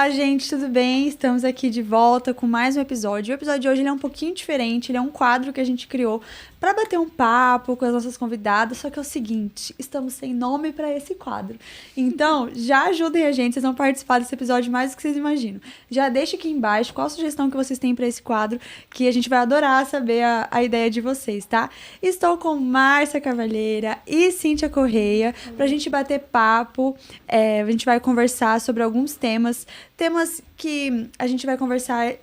Olá, gente, tudo bem? Estamos aqui de volta com mais um episódio. O episódio de hoje ele é um pouquinho diferente, ele é um quadro que a gente criou para bater um papo com as nossas convidadas, só que é o seguinte, estamos sem nome para esse quadro. Então, já ajudem a gente, vocês vão participar desse episódio mais do que vocês imaginam. Já deixa aqui embaixo qual a sugestão que vocês têm para esse quadro, que a gente vai adorar saber a ideia de vocês, tá? Estou com Márcia Carvalheira e Cíntia Correia pra gente bater papo, a gente vai conversar sobre alguns temas que a gente vai conversar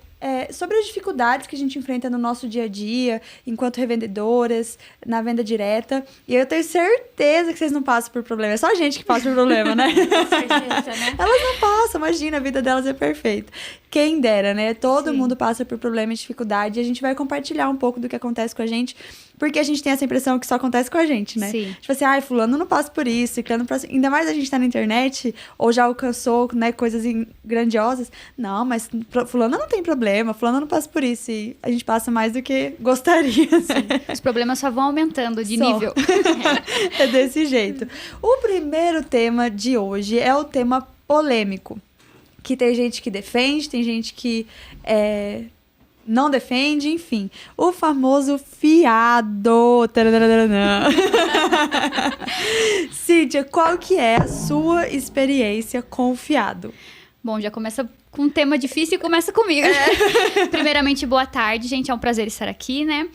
sobre as dificuldades que a gente enfrenta no nosso dia a dia, enquanto revendedoras, na venda direta. E eu tenho certeza que vocês não passam por problema. É só a gente que passa por problema, né? Com certeza, né? Elas não passam, imagina, a vida delas é perfeita. Quem dera, né? Todo Sim. mundo passa por problema e dificuldade. E a gente vai compartilhar um pouco do que acontece com a gente, porque a gente tem essa impressão que só acontece com a gente, né? Sim. Tipo assim, fulano não passa por isso, ciclano não passa... Ainda mais a gente tá na internet, ou já alcançou, né, coisas grandiosas. Não, mas fulano não tem problema, fulano não passa por isso. E a gente passa mais do que gostaria. Né? Os problemas só vão aumentando de Só. nível. É desse jeito. O primeiro tema de hoje é o tema polêmico. Que tem gente que defende, tem gente que não defende, enfim. O famoso fiado. Cíntia, qual que é a sua experiência com o fiado? Bom, já começa com um tema difícil e começa comigo. Primeiramente, boa tarde, gente. É um prazer estar aqui, né?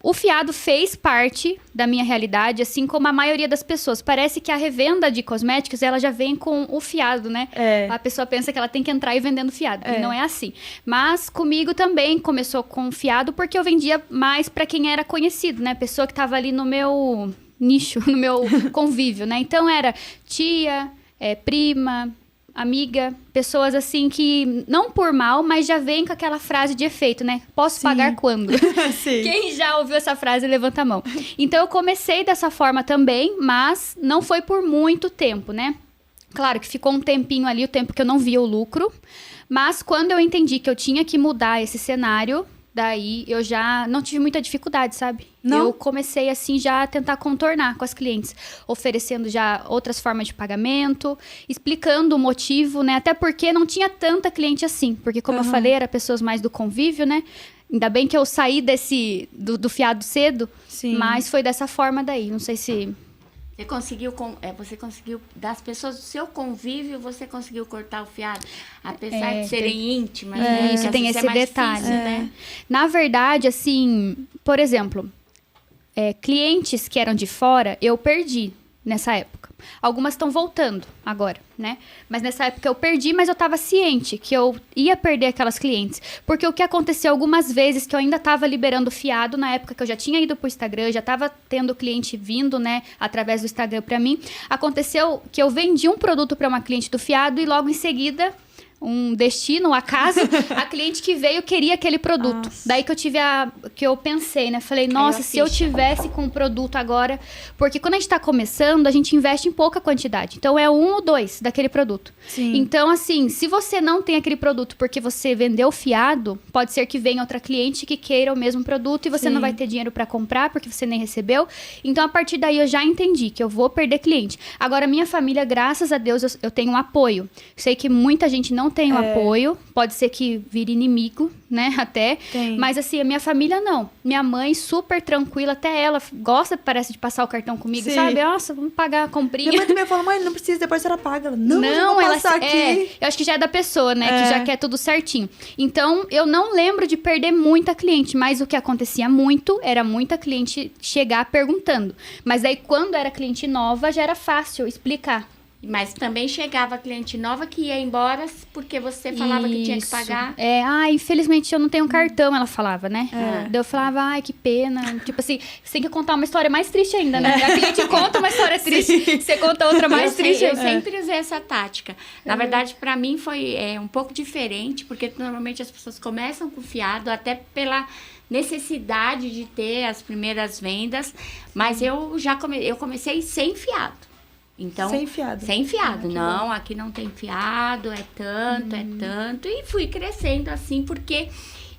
O fiado fez parte da minha realidade, assim como a maioria das pessoas. Parece que a revenda de cosméticos, ela já vem com o fiado, né? A pessoa pensa que ela tem que entrar e vendendo fiado. E não é assim. Mas comigo também começou com fiado, porque eu vendia mais para quem era conhecido, né? Pessoa que estava ali no meu nicho, no meu convívio, né? Então era tia, prima, amiga, pessoas assim que, não por mal, mas já vem com aquela frase de efeito, né? Posso pagar quando? Sim. Quem já ouviu essa frase, levanta a mão. Então, eu comecei dessa forma também, mas não foi por muito tempo, né? Claro que ficou um tempinho ali, o tempo que eu não via o lucro, mas quando eu entendi que eu tinha que mudar esse cenário, daí eu já não tive muita dificuldade, sabe? Não? Eu comecei, assim, já a tentar contornar com as clientes, oferecendo já outras formas de pagamento, explicando o motivo, né? Até porque não tinha tanta cliente assim, porque como eu falei, era pessoas mais do convívio, né? Ainda bem que eu saí do fiado cedo, Sim. mas foi dessa forma daí, não sei se... Você conseguiu, das pessoas do seu convívio, você conseguiu cortar o fiado, apesar de serem íntimas, né? Isso, Que tem às vezes esse é mais detalhe. difícil, né? Na verdade, assim, por exemplo, clientes que eram de fora, eu perdi nessa época. Algumas estão voltando agora, né? Mas nessa época eu perdi, mas eu estava ciente que eu ia perder aquelas clientes. Porque o que aconteceu algumas vezes que eu ainda estava liberando fiado, na época que eu já tinha ido pro Instagram, já estava tendo cliente vindo, né, através do Instagram para mim, aconteceu que eu vendi um produto para uma cliente do fiado e logo em seguida... um destino, um acaso, a cliente que veio queria aquele produto. Nossa. Daí que eu pensei, né? Falei, nossa, se eu tivesse com o produto agora... Porque quando a gente tá começando, a gente investe em pouca quantidade. Então, é 1 ou 2 daquele produto. Sim. Então, assim, se você não tem aquele produto porque você vendeu fiado, pode ser que venha outra cliente que queira o mesmo produto e você Sim. não vai ter dinheiro pra comprar porque você nem recebeu. Então, a partir daí, eu já entendi que eu vou perder cliente. Agora, minha família, graças a Deus, eu tenho um apoio. Sei que muita gente não tem o apoio, pode ser que vire inimigo, né, até. Tem. Mas assim, a minha família não. Minha mãe, super tranquila, até ela gosta, parece, de passar o cartão comigo, Sim. sabe? Nossa, vamos pagar a comprinha. Minha mãe também falou, mãe, não precisa, depois a senhora paga. Ela, não, eu vou ela passar aqui. eu acho que já é da pessoa, né? Que já quer tudo certinho. Então, eu não lembro de perder muita cliente, mas o que acontecia muito era muita cliente chegar perguntando. Mas aí, quando era cliente nova, já era fácil explicar. Mas também chegava cliente nova que ia embora porque você falava que tinha que pagar. Infelizmente eu não tenho cartão, ela falava, né? Daí eu falava, ai, que pena. Tipo assim, você tem que contar uma história mais triste ainda, né? A cliente conta uma história triste, você conta outra mais triste. Eu sempre usei essa tática. Na verdade, para mim foi um pouco diferente, porque normalmente as pessoas começam com fiado, até pela necessidade de ter as primeiras vendas, mas eu comecei sem fiado. Então, Sem fiado. Sem fiado. Não, bom. Aqui não tem fiado, é tanto. E fui crescendo assim, porque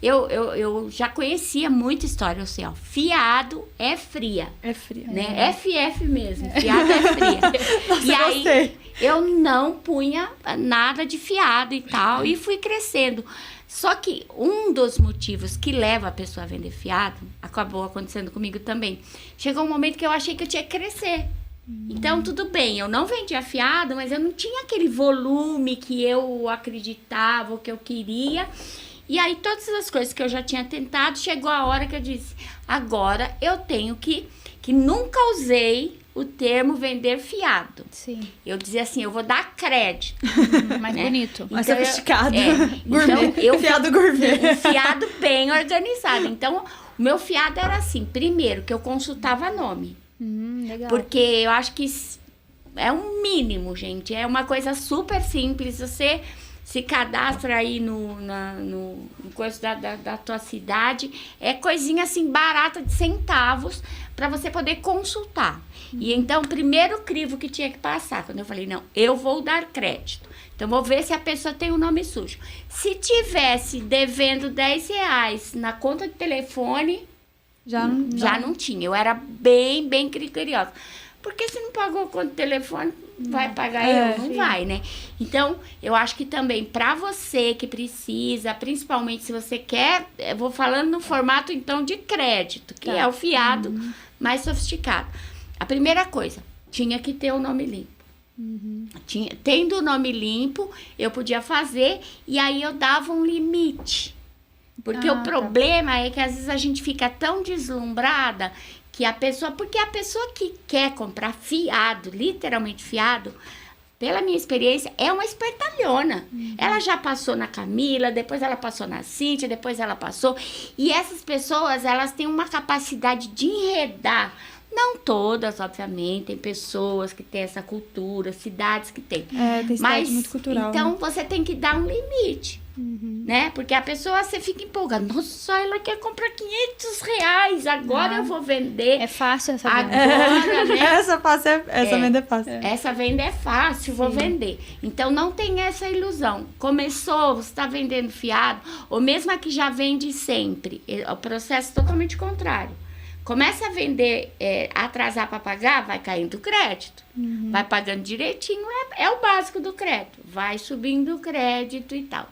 eu já conhecia muita história, eu sei, ó, fiado é fria. É fria. Né? FF mesmo, fiado é fria. Nossa, E aí, gostei. eu não punha nada de fiado e tal, e fui crescendo. Só que um dos motivos que leva a pessoa a vender fiado, acabou acontecendo comigo também. Chegou um momento que eu achei que eu tinha que crescer. Então, tudo bem, eu não vendia fiado, mas eu não tinha aquele volume que eu acreditava, que eu queria. E aí, todas as coisas que eu já tinha tentado, chegou a hora que eu disse, agora eu tenho que nunca usei o termo vender fiado. Sim. Eu dizia assim, eu vou dar crédito. Mais né? bonito. Mais Então, sofisticado. Gourmet. Então, eu fiado gourmet. Um fiado bem organizado. Então, o meu fiado era assim, primeiro, que eu consultava nome. Legal. Porque eu acho que é um mínimo, gente. É uma coisa super simples. Você se cadastra aí no coisa da tua cidade. É coisinha assim, barata de centavos, para você poder consultar. E então, o primeiro crivo que tinha que passar, quando eu falei, não, eu vou dar crédito. Então, vou ver se a pessoa tem o nome sujo. Se tivesse devendo R$10 na conta de telefone, já não tinha. Eu era bem, bem criteriosa. Porque se não pagou a conta de telefone, vai pagar eu? Não vai, né? Então, eu acho que também, para você que precisa, principalmente se você quer, eu vou falando no formato, então, de crédito, que é o fiado mais sofisticado. A primeira coisa, tinha que ter o nome limpo. Tendo o nome limpo, eu podia fazer, e aí eu dava um limite. Porque o problema é que às vezes a gente fica tão deslumbrada que porque a pessoa que quer comprar fiado, literalmente fiado, pela minha experiência, é uma espertalhona. Ela já passou na Camila, depois ela passou na Cíntia, depois ela passou. E essas pessoas, elas têm uma capacidade de enredar. Não todas, obviamente, tem pessoas que têm essa cultura, cidades que têm. Tem cidade muito cultural. Então, né? você tem que dar um limite, né? Porque a pessoa, você fica empolgada. Nossa, ela quer comprar R$500, agora eu vou vender. É fácil essa venda. Agora, né? Essa venda é fácil. Essa venda é fácil, vou vender. Então, não tem essa ilusão. Começou, você está vendendo fiado, ou mesmo a que já vende sempre. O processo é totalmente contrário. Começa a vender, atrasar para pagar, vai caindo o crédito. Vai pagando direitinho, é o básico do crédito. Vai subindo o crédito e tal.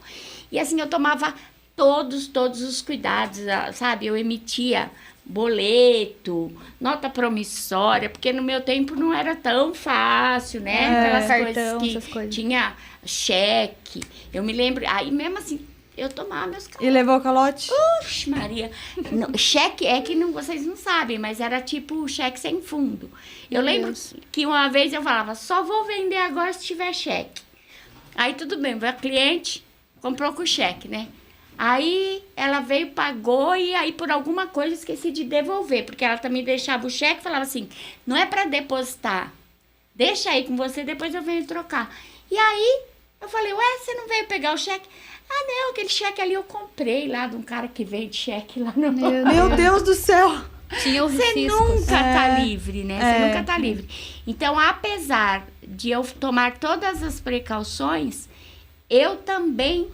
E assim, eu tomava todos os cuidados, sabe? Eu emitia boleto, nota promissória, porque no meu tempo não era tão fácil, né? Aquelas cartão, coisas essas coisas. Tinha cheque. Eu me lembro, aí mesmo assim, eu tomava meus calotes. E levou o calote? Puxa, Maria. Não, cheque é que vocês não sabem, mas era tipo cheque sem fundo. Eu lembro que uma vez eu falava, só vou vender agora se tiver cheque. Aí tudo bem, veio a cliente, comprou com cheque, né? Aí ela veio, pagou e aí por alguma coisa esqueci de devolver, porque ela também deixava o cheque e falava assim, não é para depositar, deixa aí com você, depois eu venho trocar. E aí eu falei, ué, você não veio pegar o cheque? Ah, não, aquele cheque ali eu comprei lá de um cara que vende cheque lá no... Meu Deus do céu! Tinha os Você riscos. nunca tá livre, né? Você nunca tá livre. Então, apesar de eu tomar todas as precauções, eu também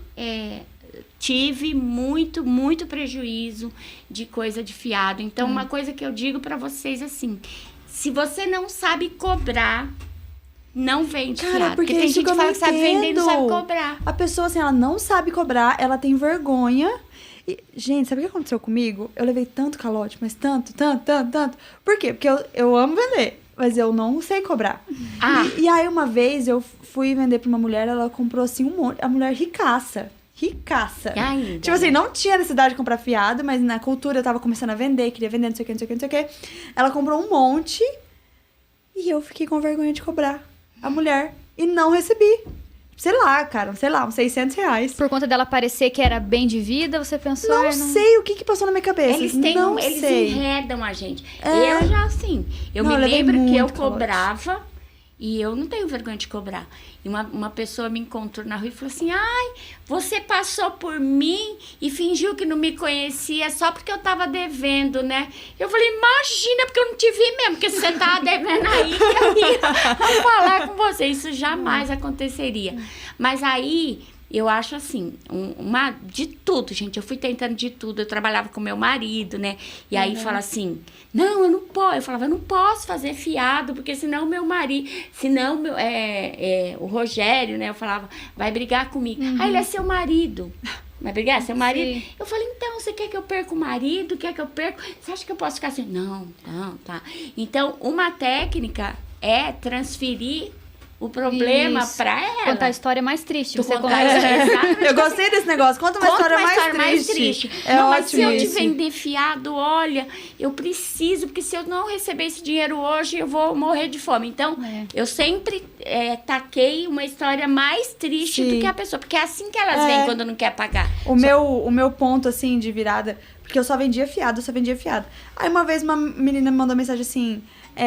tive muito, muito prejuízo de coisa de fiado. Então, uma coisa que eu digo pra vocês assim, se você não sabe cobrar, não vende fiado. Porque tem gente que fala que sabe vender e não sabe cobrar. A pessoa, assim, ela não sabe cobrar, ela tem vergonha. E, gente, sabe o que aconteceu comigo? Eu levei tanto calote, mas tanto. Por quê? Porque eu amo vender, mas eu não sei cobrar. E aí, uma vez, eu fui vender pra uma mulher, ela comprou, assim, um monte. A mulher ricaça. E ainda, tipo assim, não tinha necessidade de comprar fiado, mas na cultura eu tava começando a vender, queria vender, não sei o que. Ela comprou um monte e eu fiquei com vergonha de cobrar a mulher. E não recebi. Sei lá, cara, uns R$600. Por conta dela parecer que era bem de vida, você pensou... Não sei o que passou na minha cabeça. Eles sei. enredam a gente. Eu já, assim, eu me lembro que eu cobrava e eu não tenho vergonha de cobrar. E uma pessoa me encontrou na rua e falou assim, ai, você passou por mim e fingiu que não me conhecia só porque eu tava devendo, né? Eu falei, imagina, porque eu não te vi mesmo, porque se você tava devendo aí, eu ia falar com você. Isso jamais aconteceria. Mas aí, eu acho assim, de tudo, gente. Eu fui tentando de tudo. Eu trabalhava com meu marido, né? E aí fala assim, não, eu não posso. Eu falava, eu não posso fazer fiado, porque senão meu marido, senão o Rogério, né? Eu falava, vai brigar comigo. Aí ele é seu marido. Vai brigar? Seu marido? Sim. Eu falei, então, você quer que eu perca o marido? Quer que eu perca? Você acha que eu posso ficar assim? Não, tá. Então, uma técnica é transferir o problema pra ela. Contar a história mais triste. Eu gostei desse negócio. Conta uma história mais triste. Não, mas se eu te vender fiado, olha, eu preciso, porque se eu não receber esse dinheiro hoje, eu vou morrer de fome. Então, eu sempre taquei uma história mais triste do que a pessoa. Porque é assim que elas vêm quando não quer pagar. O meu ponto, assim, de virada... Porque eu só vendia fiado. Aí, uma vez, uma menina me mandou mensagem assim...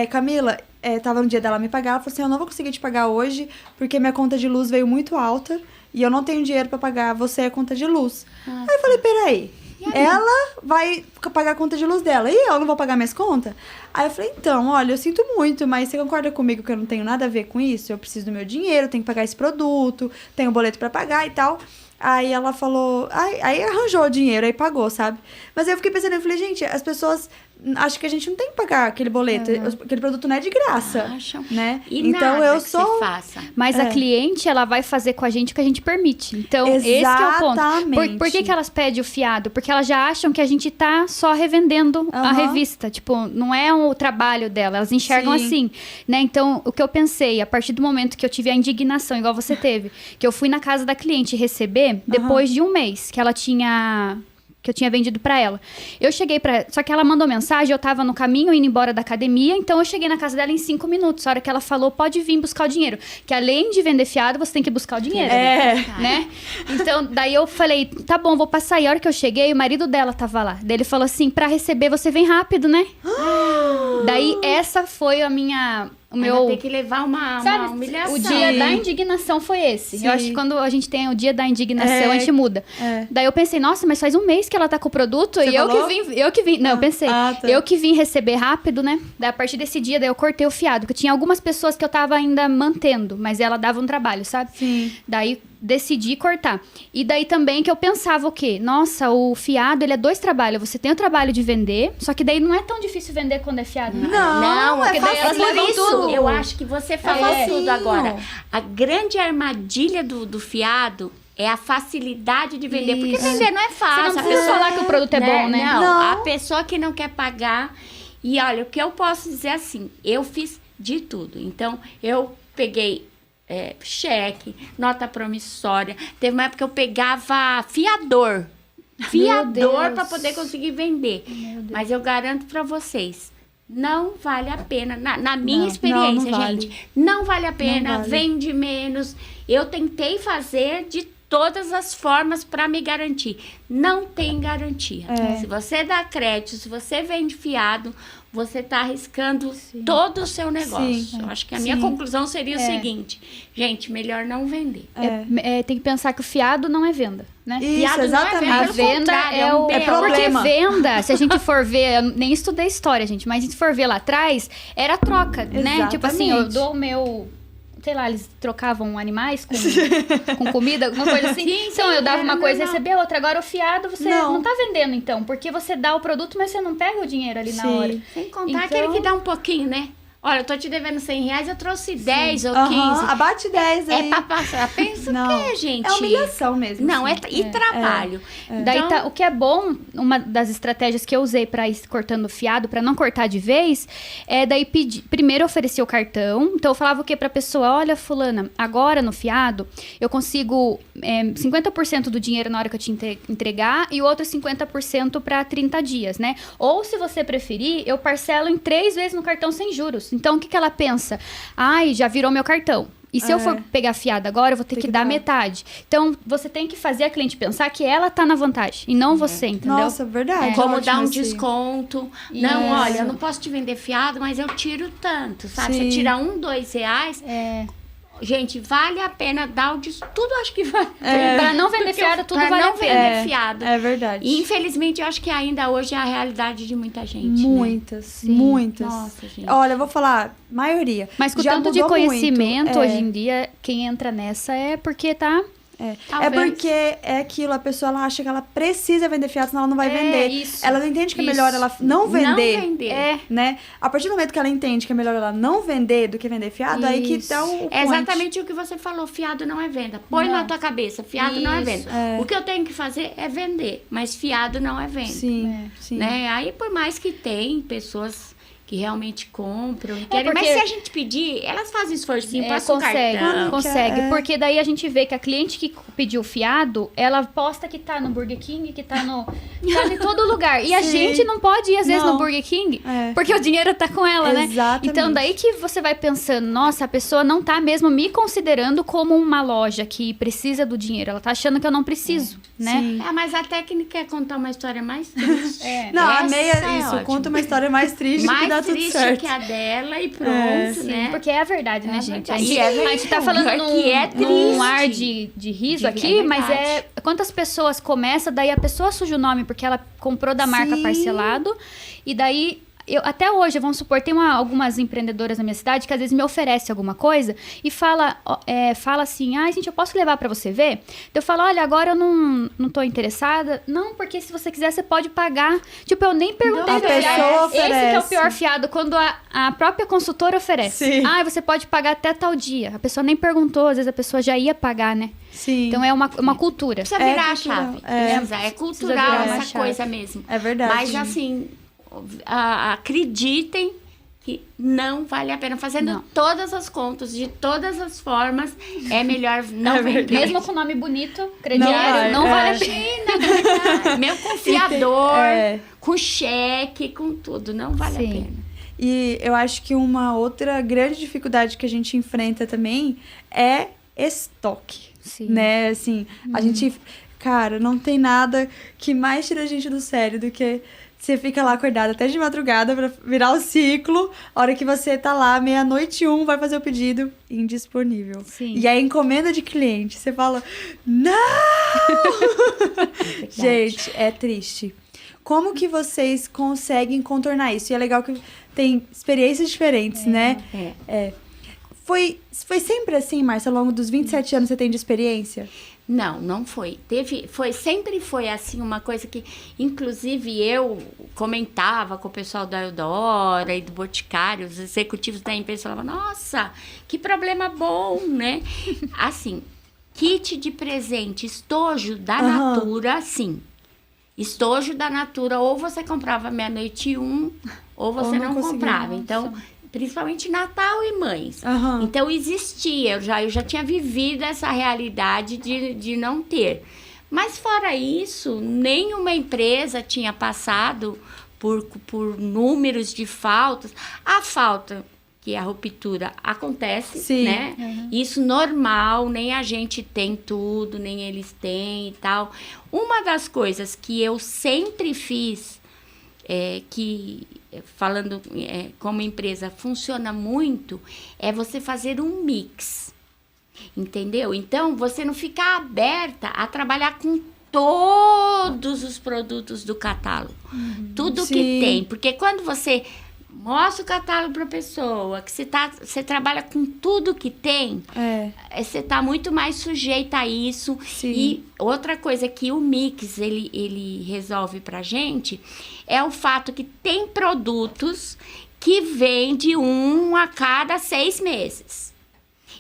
Camila, tava no dia dela me pagar, ela falou assim, eu não vou conseguir te pagar hoje, porque minha conta de luz veio muito alta, e eu não tenho dinheiro pra pagar você a conta de luz. Aí eu falei, peraí, ela vai pagar a conta de luz dela, e eu não vou pagar minhas contas? Aí eu falei, então, olha, eu sinto muito, mas você concorda comigo que eu não tenho nada a ver com isso? Eu preciso do meu dinheiro, tenho que pagar esse produto, tenho boleto pra pagar e tal... Aí ela falou... Aí arranjou o dinheiro, aí pagou, sabe? Mas aí eu fiquei pensando, eu falei, gente, as pessoas acham que a gente não tem que pagar aquele boleto. Aquele produto não é de graça, né? E então nada eu que você faça. Mas a cliente, ela vai fazer com a gente o que a gente permite. Então, esse que é o ponto. Por que elas pedem o fiado? Porque elas já acham que a gente tá só revendendo a revista. Tipo, não é o trabalho dela. Elas enxergam assim, né? Então, o que eu pensei, a partir do momento que eu tive a indignação, igual você teve, que eu fui na casa da cliente receber, depois de um mês que ela tinha... que eu tinha vendido pra ela. Eu cheguei só que ela mandou mensagem, eu tava no caminho, indo embora da academia, então eu cheguei na casa dela em 5 minutos. A hora que ela falou, pode vir buscar o dinheiro. Que além de vender fiado, você tem que buscar o dinheiro. Né? Então, daí eu falei, tá bom, vou passar aí. A hora que eu cheguei, o marido dela tava lá. Daí ele falou assim, pra receber, você vem rápido, né? Daí, essa foi a minha... Tem que levar uma humilhação. O dia da indignação foi esse. Sim. Eu acho que quando a gente tem o dia da indignação, a gente muda. Daí eu pensei, nossa, mas faz um mês que ela tá com o produto. Você e falou? eu que vim. Não, eu pensei. Eu que vim receber rápido, né? Daí a partir desse dia, daí eu cortei o fiado. Porque tinha algumas pessoas que eu tava ainda mantendo, mas ela dava um trabalho, sabe? Sim. Daí decidi cortar. E daí também que eu pensava o quê? Nossa, o fiado, ele é 2 trabalhos. Você tem o trabalho de vender, só que daí não é tão difícil vender quando é fiado. Não, porque daí elas levam tudo. Eu acho que você falou tudo agora. A grande armadilha do fiado é a facilidade de vender. Porque vender não é fácil. Você não precisa falar que o produto é bom, né? Não, a pessoa que não quer pagar... E olha, o que eu posso dizer assim, eu fiz de tudo. Então, eu peguei... cheque, nota promissória. Teve uma época que eu pegava fiador para poder conseguir vender. Mas eu garanto para vocês, não vale a pena. Na minha experiência, gente, não vale a pena, vende menos. Eu tentei fazer de todas as formas para me garantir. Não tem garantia. Se você dá crédito, se você vende fiado, você está arriscando todo o seu negócio. Eu acho que a minha conclusão seria o seguinte. Gente, melhor não vender. Tem que pensar que o fiado não é venda, né? Isso, fiado exatamente. Não é venda, a venda é problema. Porque venda, se a gente for ver, eu nem estudei história, gente, mas se a gente for ver lá atrás, era troca, né? Tipo assim, eu dou o meu... Sei lá, eles trocavam animais com comida, alguma coisa assim. Então, eu dava uma coisa e recebia outra. Agora, o fiado, você não tá vendendo, então. Porque você dá o produto, mas você não pega o dinheiro ali na hora. Sem contar aquele que dá um pouquinho, né? Olha, eu tô te devendo R$100, eu trouxe 10 ou 15. Abate 10 aí. É pra passar. Pensa o quê, gente? É humilhação mesmo. Não, e trabalho. Daí, o que é bom, uma das estratégias que eu usei pra ir cortando o fiado, pra não cortar de vez, é daí primeiro oferecer o cartão. Então, eu falava o quê pra pessoa? Olha, fulana, agora no fiado, eu consigo 50% do dinheiro na hora que eu te entregar e o outro 50% pra 30 dias, né? Ou, se você preferir, eu parcelo em 3 vezes no cartão sem juros. Então, o que ela pensa? Ai, já virou meu cartão. E se eu for pegar fiado agora, eu vou ter que dar metade. Então, você tem que fazer a cliente pensar que ela tá na vantagem e não você, entendeu? Nossa, verdade. Como dar um desconto. Não, olha, eu não posso te vender fiado, mas eu tiro tanto, sabe? Você tira R$1, R$2. Gente, vale a pena dar o desconto. Tudo acho que vale. Pra não vender fiado, tudo vale a pena. Vender fiado. É verdade. E, infelizmente, eu acho que ainda hoje é a realidade de muita gente. Muitas, né? muitas. Nossa, gente. Olha, eu vou falar, maioria. Mas com já tanto de mudou conhecimento, muito. hoje em dia, quem entra nessa é porque tá É Talvez. porque é aquilo, a pessoa ela acha que ela precisa vender fiado, senão ela não vai vender. Isso. Ela não entende que é Isso. melhor ela não vender. Não vender. Né? A partir do momento que ela entende que é melhor ela não vender do que vender fiado, aí que Isso. tá o É point. exatamente o que você falou, fiado não é venda. Põe Não. na tua cabeça, fiado não é Isso. venda. O que eu tenho que fazer é vender, mas fiado não é venda. Sim, sim. Né? Aí, por mais que tem pessoas que realmente compram e querem, porque- mas se a gente pedir, elas fazem esforcinho, passam o consegue, cartão. consegue. Porque daí a gente vê que a cliente que pediu fiado, ela posta que tá no Burger King, que tá no... tá em todo lugar. E a Sim. gente não pode ir, às vezes, Não. no Burger King, É. porque o dinheiro tá com ela, né? Exatamente. Então, daí que você vai pensando, nossa, a pessoa não tá mesmo me considerando como uma loja que precisa do dinheiro. Ela tá achando que eu não preciso, né? Sim. Mas a técnica é contar uma história mais triste. Não, a Essa meia, é isso, ótima. conta uma história mais triste que Mais dá tudo triste certo. que a dela e pronto, Sim, né? Porque é a verdade, né, É a gente? verdade. A gente, E é a gente tá verdade. falando Pior que é num triste. ar de riso É aqui, mas verdade. é... Quantas pessoas começam, daí a pessoa suja o nome porque ela comprou da marca Sim. parcelado, e daí... até hoje, vamos supor, tem algumas empreendedoras na minha cidade que às vezes me oferecem alguma coisa e fala assim, gente, eu posso levar pra você ver? Eu falo, olha, agora eu não tô interessada. Não, porque se você quiser, você pode pagar. Tipo, eu nem perguntei. A pra ela. pessoa Esse que é o oferece. pior fiado, quando a própria consultora oferece. Sim. Você pode pagar até tal dia. A pessoa nem perguntou, às vezes a pessoa já ia pagar, né? Sim. Então é uma cultura. Precisa É virar a cultural. chave. É. Precisa. É cultural virar uma essa chave. coisa mesmo. É verdade. Mas assim, acreditem que não vale a pena. Fazendo Não. todas as contas, de todas as formas, é melhor não É vender. verdade. Mesmo com nome bonito, Não crediário, vale, não é. vale a pena. Meu confiador, É. com cheque, com tudo, não vale Sim. a pena. E eu acho que uma outra grande dificuldade que a gente enfrenta também é estoque. Sim. Né? Assim, a gente... Cara, não tem nada que mais tira a gente do sério do que você fica lá acordado até de madrugada pra virar o ciclo. A hora que você tá lá, 00:01, vai fazer o pedido, indisponível. Sim. E a encomenda de cliente, você fala, não! Gente, é triste. Como que vocês conseguem contornar isso? E é legal que tem experiências diferentes, né? Foi sempre assim, Márcia, ao longo dos 27 anos você tem de experiência? Não foi. Sempre foi assim, uma coisa que, inclusive, eu comentava com o pessoal da Eudora e do Boticário, os executivos da empresa falavam, nossa, que problema bom, né? Assim, kit de presente, estojo da Natura, sim. Estojo da Natura, ou você comprava 00:01, ou você não não conseguia. comprava. Então, principalmente Natal e mães. Aham. Então, existia, eu já tinha vivido essa realidade de não ter. Mas, fora isso, nenhuma empresa tinha passado por números de faltas. A falta, que é a ruptura, acontece, Sim. né? Isso normal, nem a gente tem tudo, nem eles têm e tal. Uma das coisas que eu sempre fiz, falando como empresa funciona muito, é você fazer um mix, entendeu? Então, você não ficar aberta a trabalhar com todos os produtos do catálogo, tudo Sim. que tem, porque quando você mostra o catálogo para a pessoa, que você trabalha com tudo que tem, você está muito mais sujeita a isso. Sim. E outra coisa que o mix ele resolve pra gente é o fato que tem produtos que vende um a cada 6 meses.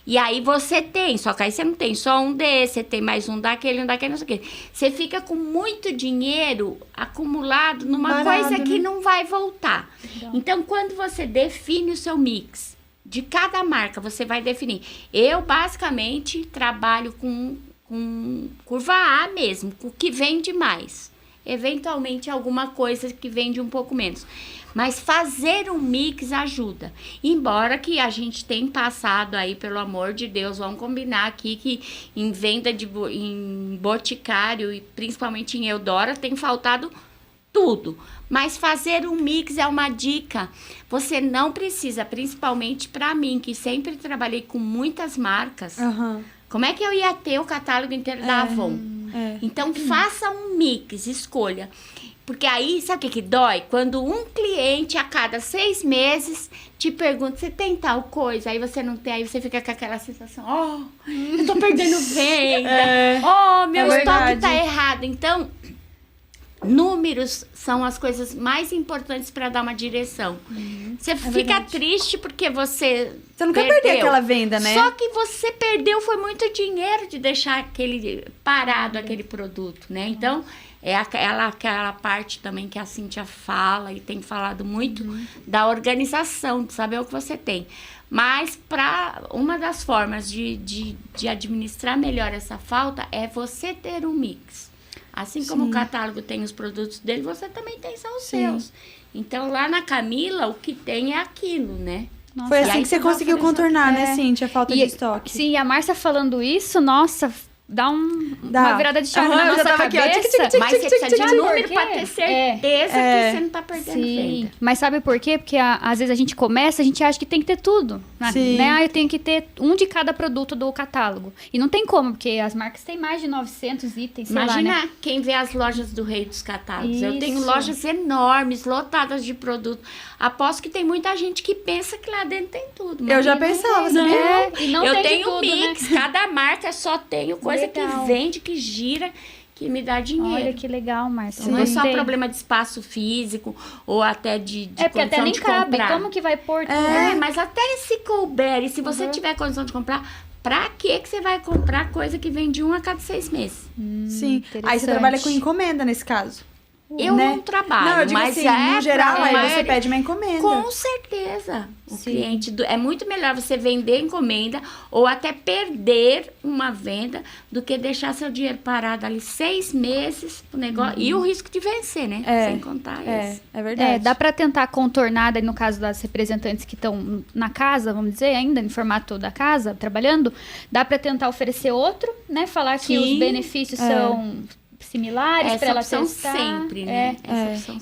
E aí você tem, só que aí você não tem só um desse, você tem mais um daquele, não sei o quê. Você fica com muito dinheiro acumulado numa Barato, coisa que né? não vai voltar. Então, quando você define o seu mix de cada marca, você vai definir. Eu, basicamente, trabalho com curva A mesmo, com o que vende mais. Eventualmente, alguma coisa que vende um pouco menos. Mas fazer um mix ajuda. Embora que a gente tenha passado aí, pelo amor de Deus, vamos combinar aqui que em venda em Boticário e principalmente em Eudora tem faltado tudo. Mas fazer um mix é uma dica. Você não precisa, principalmente para mim, que sempre trabalhei com muitas marcas. Como é que eu ia ter o catálogo inteiro da Avon? Então, faça um mix, escolha. Porque aí, sabe o que dói? Quando um cliente a cada 6 meses te pergunta, você tem tal coisa? Aí você não tem, aí você fica com aquela sensação, eu tô perdendo venda. Meu estoque tá errado. Então, números são as coisas mais importantes para dar uma direção. Você fica triste porque você não quer perder aquela venda, né? Só que você perdeu foi muito dinheiro de deixar aquele parado, aquele produto, né? Então, é aquela parte também que a Cíntia fala e tem falado muito da organização, de saber o que você tem. Mas uma das formas de administrar melhor essa falta é você ter um mix. Assim como o catálogo tem os produtos dele, você também tem só os seus. Então, lá na Camila, o que tem é aquilo, né? Nossa, foi assim que você conseguiu contornar, né, Cíntia, a falta de estoque. Sim, e a Márcia falando isso, nossa... Dá uma virada de chave na nossa cabeça. Aqui, mas você precisa de número pra ter certeza que você não tá perdendo venda. Mas sabe por quê? Porque às vezes a gente começa, a gente acha que tem que ter tudo. Né? Eu tenho que ter um de cada produto do catálogo. E não tem como, porque as marcas têm mais de 900 itens, Imagina quem vê as lojas do Rei dos Catálogos. Isso. Eu tenho lojas enormes, lotadas de produto. Aposto que tem muita gente que pensa que lá dentro tem tudo. Eu já pensava, sabia? E não eu tenho tudo, mix, né? Cada marca só tenho coisa que vende, que gira, que me dá dinheiro. Olha que legal, Márcia. Não é só problema de espaço físico ou até de porque até nem cabe. Comprar. Como que vai pôr tudo? Mas até se couber, e se você tiver condição de comprar, pra que você vai comprar coisa que vem de 1 a cada 6 meses? Sim. Aí você trabalha com encomenda nesse caso. Eu não trabalho, não, eu digo mas assim, no geral, aí você pede uma encomenda. Com certeza. O cliente é muito melhor você vender encomenda ou até perder uma venda do que deixar seu dinheiro parado ali 6 meses pro negócio. E o risco de vencer, né? Sem contar isso. É verdade. Dá pra tentar contornar, daí no caso das representantes que estão na casa, vamos dizer, ainda em formato da casa, trabalhando, dá pra tentar oferecer outro, né? Falar que os benefícios são similares para ela testar. Sempre, né?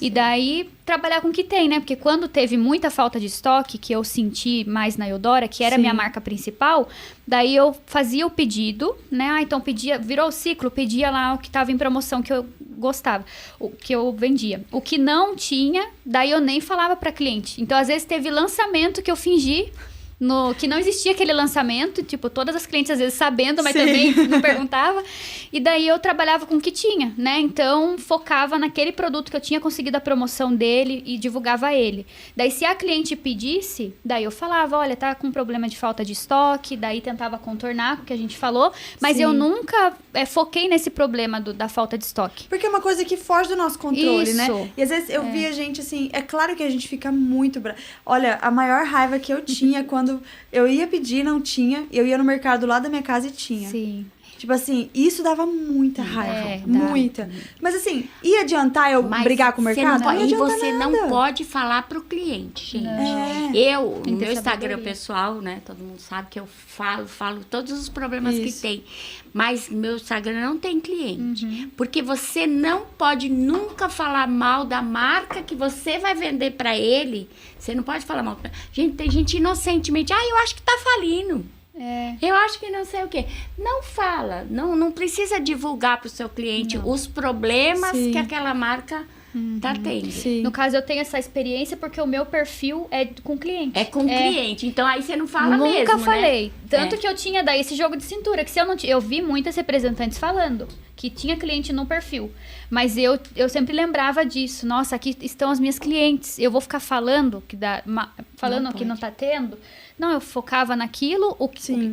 E daí trabalhar com o que tem, né? Porque quando teve muita falta de estoque, que eu senti mais na Eudora, que era a minha marca principal, daí eu fazia o pedido, né? Então virou o ciclo, pedia lá o que estava em promoção que eu gostava, o que eu vendia. O que não tinha, daí eu nem falava para cliente. Então, às vezes teve lançamento que eu fingi que não existia aquele lançamento, tipo, todas as clientes às vezes sabendo, mas também não perguntava. E daí eu trabalhava com o que tinha, né? Então, focava naquele produto que eu tinha conseguido a promoção dele e divulgava ele. Daí, se a cliente pedisse, daí eu falava, olha, tá com problema de falta de estoque, daí tentava contornar o que a gente falou, mas eu nunca foquei nesse problema da falta de estoque. Porque é uma coisa que foge do nosso controle, né? E às vezes eu via gente assim, é claro que a gente fica muito brava. Olha, a maior raiva que eu tinha quando eu ia pedir, não tinha. Eu ia no mercado lá da minha casa e tinha. Sim. Tipo assim, isso dava muita raiva. Muita. Mas assim, ia adiantar eu brigar com o mercado? Não e você não pode falar pro cliente, gente. No meu Instagram pessoal, né? Todo mundo sabe que eu falo todos os problemas que tem. Mas meu Instagram não tem cliente. Porque você não pode nunca falar mal da marca que você vai vender pra ele. Você não pode falar mal. Gente, tem gente inocentemente, eu acho que tá falindo. Eu acho que não sei o quê. Não fala, não precisa divulgar para o seu cliente os problemas que aquela marca tá tendo. No caso, eu tenho essa experiência porque o meu perfil é com cliente. É com cliente, então aí você não fala mesmo, Nunca falei. Né? Tanto que eu tinha daí esse jogo de cintura, que se eu não eu vi muitas representantes falando que tinha cliente no perfil. Mas eu sempre lembrava disso. Nossa, aqui estão as minhas clientes. Eu vou ficar falando que não tá tendo. Não, eu focava naquilo.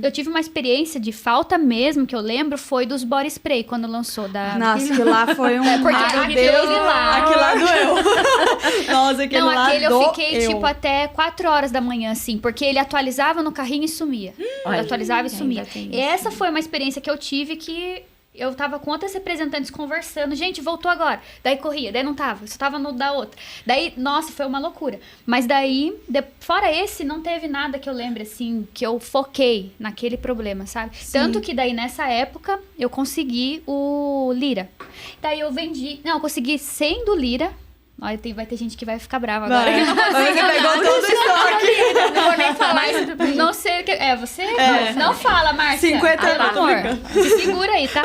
Eu tive uma experiência de falta mesmo, que eu lembro, foi dos body spray, quando lançou. Nossa, aquilo lá foi um... Porque aquele lá doeu. Nossa, aquele lá doeu. Eu fiquei, tipo, até 4 horas da manhã, assim, porque ele atualizava no carrinho e sumia. Atualizava e sumia. E essa foi uma experiência que eu tive que... Eu tava com outras representantes conversando. Gente, voltou agora. Daí corria, daí não tava. Só tava no da outra. Daí, nossa, foi uma loucura. Mas daí, fora esse, não teve nada que eu lembre, assim, que eu foquei naquele problema, sabe? Tanto que daí, nessa época, eu consegui o Lira. Daí eu vendi... Não, eu consegui 100 do Lira. Olha, vai ter gente que vai ficar brava agora. Você pegou todo o estoque. Não vou nem falar. Não sei o que... você? Não fala, Márcia. 50 anos. Amor, se segura aí, tá?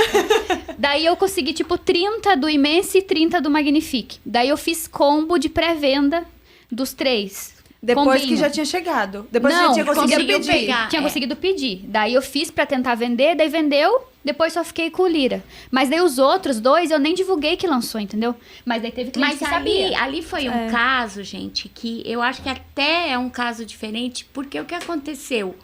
Daí eu consegui, tipo, 30 do Imense e 30 do Magnifique. Daí eu fiz combo de pré-venda dos 3. Depois Combinho. que já tinha chegado. Depois Não, você já tinha conseguido pedir. pegar. Tinha conseguido pedir. Daí eu fiz pra tentar vender, daí vendeu, depois só fiquei com o Lira. Mas daí os outros 2 eu nem divulguei que lançou, entendeu? Mas daí teve cliente Mas que sabia. ali foi um caso, gente, que eu acho que até é um caso diferente, porque o que aconteceu?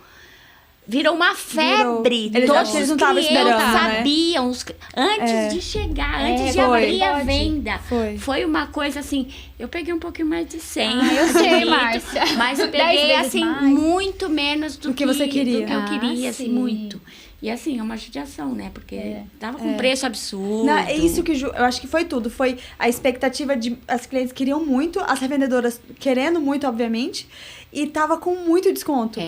Virou uma febre. Eles Todos não os estavam clientes esperando, né? sabiam. Antes de chegar, antes de foi. abrir a venda. Foi uma coisa assim... Eu peguei um pouquinho mais de 100. Eu sei, Márcia. Mas eu 10 peguei, vezes assim, mais. muito menos do que você queria. Do que eu queria, sim. assim, muito. E assim, é uma judiação, né? Porque tava com preço absurdo. Não, é isso que eu acho que foi tudo. Foi a expectativa de... As clientes queriam muito, as revendedoras querendo muito, obviamente. E tava com muito desconto.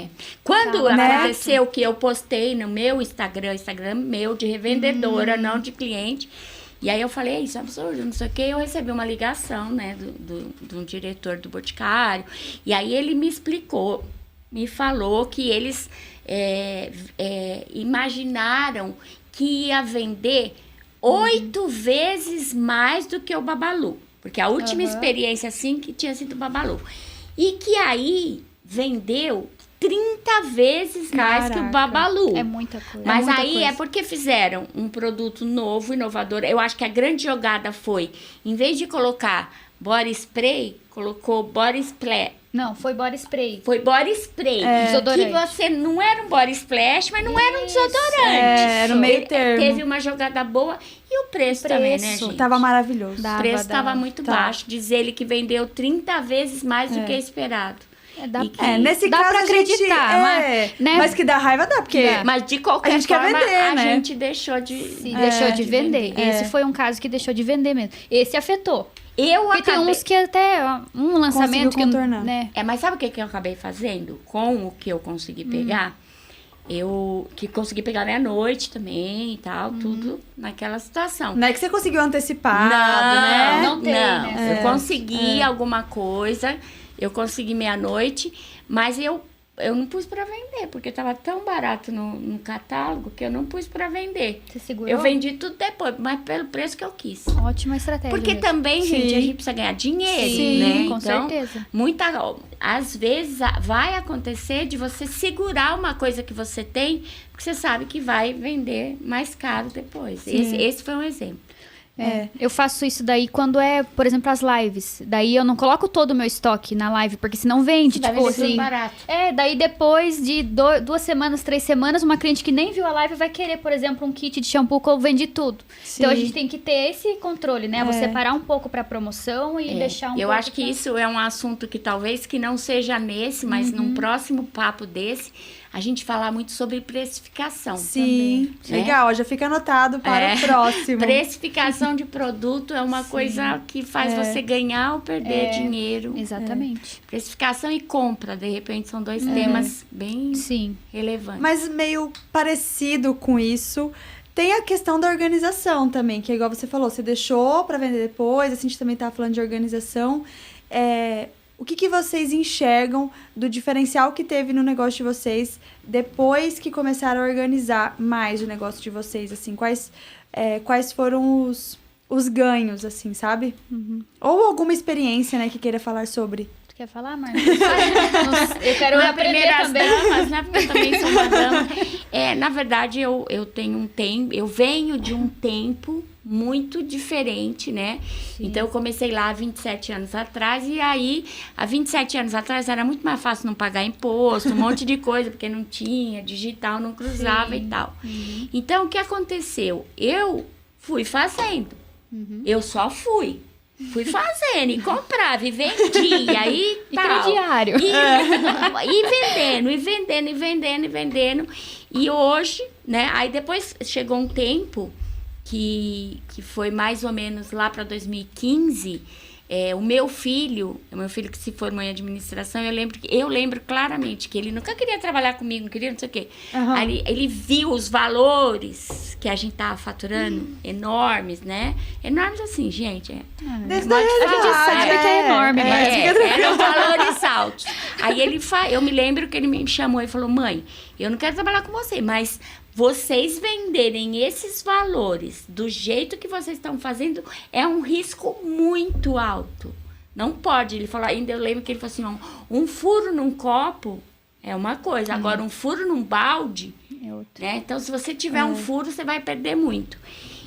Quando Né? aconteceu que eu postei no meu Instagram meu de revendedora, não de cliente. E aí eu falei, isso é absurdo, não sei o quê. Eu recebi uma ligação, né, de um diretor do Boticário. E aí ele me explicou, me falou que eles imaginaram que ia vender 8 vezes mais do que o Babalu. Porque a última experiência, assim, que tinha sido o Babalu. E que aí vendeu 30 vezes mais que o Babalu. É muita coisa. Mas muita aí coisa. é porque fizeram um produto novo, inovador. Eu acho que a grande jogada foi, em vez de colocar body spray, colocou body splash. Não, foi body spray. Foi body spray. Desodorante. Que você não era um body splash, mas não era um desodorante. Era um meio termo. Teve uma jogada boa. E o preço também, né, gente? Tava maravilhoso. Dava, O preço estava dava. muito baixo. Diz ele que vendeu 30 vezes mais do que esperado. Dá, E que- Nesse dá caso pra a gente, acreditar, mas, né? Mas que dá raiva dá, porque... Dá. Mas de qualquer A gente quer forma, vender, a né? gente deixou de... Sim, deixou de vender. Esse foi um caso que deixou de vender mesmo. Esse afetou. Eu Porque tem acabei... uns que até um lançamento que contornar. né? Mas sabe o que eu acabei fazendo? Com o que eu consegui pegar, que consegui pegar meia-noite também e tal, tudo naquela situação. Não é que você conseguiu antecipado, né? Não tem, né? Eu consegui alguma coisa, eu consegui meia-noite, mas eu não pus pra vender, porque tava tão barato no catálogo que eu não pus pra vender. Você segurou? Eu vendi tudo depois, mas pelo preço que eu quis. Ótima estratégia. Porque mesmo. também, gente, Sim. a gente precisa ganhar dinheiro, Sim, né? com Então, certeza. às vezes vai acontecer de você segurar uma coisa que você tem, porque você sabe que vai vender mais caro depois. Esse foi um exemplo. Eu faço isso daí quando é, por exemplo, as lives. Daí eu não coloco todo o meu estoque na live, porque senão vende, Vai tipo vender tudo assim. barato. Daí depois de 2 semanas, 3 semanas, uma cliente que nem viu a live vai querer, por exemplo, um kit de shampoo que eu vendi tudo. Sim. Então a gente tem que ter esse controle, né? Você separar um pouco pra promoção e deixar um pouco. Eu acho que pra- isso é um assunto que talvez que não seja nesse, mas num próximo papo desse, a gente falar muito sobre precificação. Sim, né? legal. Já fica anotado para o próximo. Precificação de produto é uma coisa que faz você ganhar ou perder dinheiro. Exatamente. Precificação e compra, de repente, são 2 temas bem Sim. relevantes. Mas meio parecido com isso, tem a questão da organização também, que é igual você falou, você deixou para vender depois, assim, a gente também tá falando de organização. O que vocês enxergam do diferencial que teve no negócio de vocês depois que começaram a organizar mais o negócio de vocês, assim, quais foram os ganhos, assim, sabe? Ou alguma experiência, né, que queira falar sobre. Tu quer falar, Marcos? Eu quero Não é aprender primeiras também. damas, né? Porque eu também sou uma dama. Na verdade, eu tenho um tempo, eu venho de um tempo muito diferente, né? Então, eu comecei lá há 27 anos atrás, e aí, há 27 anos atrás, era muito mais fácil não pagar imposto, um monte de coisa, porque não tinha, digital não cruzava e tal. Então, o que aconteceu? Eu fui fazendo. Eu só fui. Fui fazendo, e comprava, e vendia, e E tal. crediário. E vendendo. E hoje, né? Aí depois chegou um tempo que foi mais ou menos lá para 2015. O meu filho que se formou em administração, eu lembro claramente que ele nunca queria trabalhar comigo, não queria não sei o quê. Aham. Aí ele viu os valores que a gente tava faturando, enormes, né? Enormes assim, gente. Desse A gente sabe que é enorme, mas... Eram valores altos. Aí eu me lembro que ele me chamou e falou, mãe, eu não quero trabalhar com você, mas vocês venderem esses valores do jeito que vocês estão fazendo é um risco muito alto. Não pode. Ele falou, ainda eu lembro que ele falou assim, um furo num copo é uma coisa, agora um furo num balde, né? Então, se você tiver um furo, você vai perder muito.